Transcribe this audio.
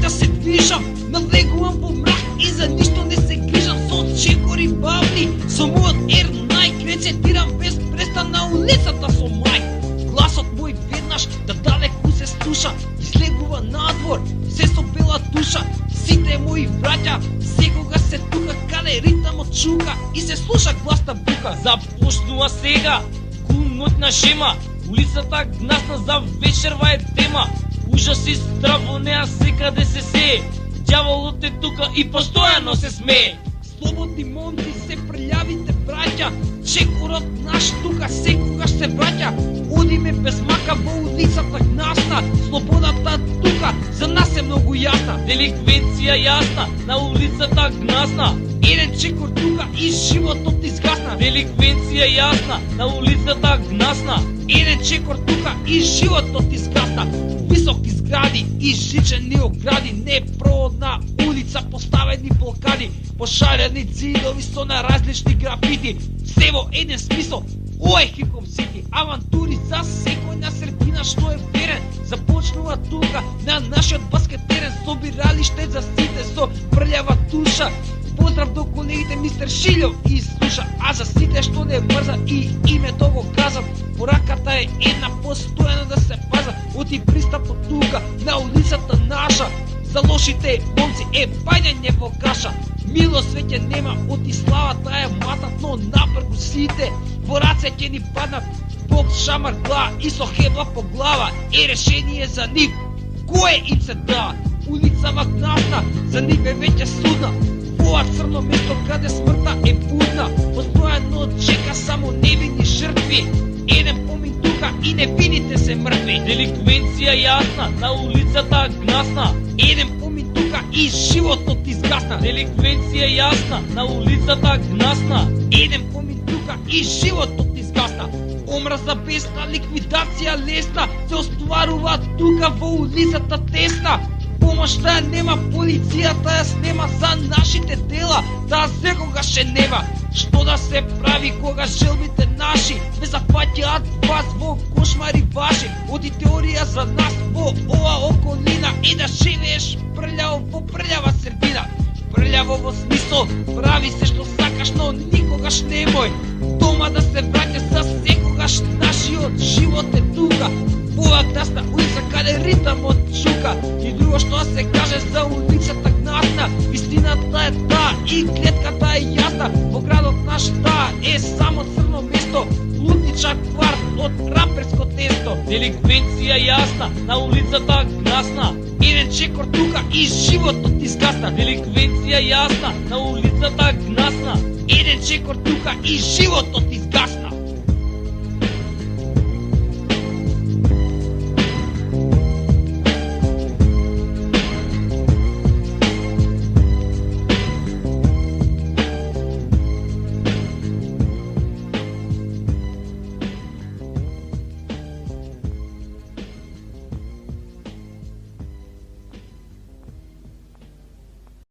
да се движам, налегувам во мрак и за ништо не се грижам. Со чекори бавни, со мојот R9 рецетирам без престан на улицата со мај. Гласот мој веднаш да далеку се слуша, излегува надвор, се со бела душа. Сите мои браќа секогаш се тука каде ритамот чука и се слуша гласна бука. Започнува сега, ноќна шема, улицата гнасна за вечерва е тема. Ужас и страв во неа секаде се сее, ѓаволот е тука и постојано се смее. Слободни момци се прљавите браќа, чекорот наш тука секогаш се враќа. Одиме без мака во улицата гнасна, слободата тука за нас е многу јасна. Деликвенција јасна, на улицата гнасна. Еден чекор тука и животот изгасна. Деликвенција јасна, на улицата гнасна. Еден чекор тука и животот изгасна. Високи згради и жичени огради, непроодна улица, поставени блокади, пошарени цидови со на различни графити. Се во еден смисол, ова е хип-хоп сити. Авантури за секој на средина што е верен. Започнува тука на нашиот баскет терен, собиралиште за сите со прљава душа. Поздрав до колегите мистер Шилјов и слуша, а за сите што не мрза и името го казам, пораката е една, постојано да се паза. Оти пристапот тука на улицата наша, за лошите момци е бајање во каша. Милост веќе нема, оти славата е матат, но напргу сите во раце ќе ни паднат. Бог шамар глава и со хебла по глава е решение за нив, кое им се дава. Улицава гнасна, за нив е веќе судна, ова црно место каде смртта е будна. Постојано чека само невини жртви, еден помин тука и невините се мртви. Деликвенција јасна, на улицата гнасна. Еден помин тука и животот изгасна. Деликвенција јасна, на улицата гнасна. Еден помин тука и животот изгасна. Омраза бесна, ликвидација лесна, се остварува тука во улицата тесна. Помошта ја нема, полицијата ја снема за нашите дела, таа секогаш е нема. Што да се прави кога желбите наши ве зафаќаат вас во кошмари ваши? Оди теорија за нас во ова околина и да живееш прљаво во прљава средина. Прљаво во смисол, прави се што сакаш, но никогаш немој дома да се враќаш за секогаш. Нашиот живот е тука, ова гнасна улица каде ритамот чука. И друго што се каже за улицата гнасна, истината е таа и клетката е јасна. Во градот наш таа е само црно место, лудничар кварт од раперско тесто. Деликвенција јасна, на улицата гнасна. Еден чекор тука и животот изгасна. Деликвенција јасна, на улицата гнасна. Еден чекор тука и животот изгасна.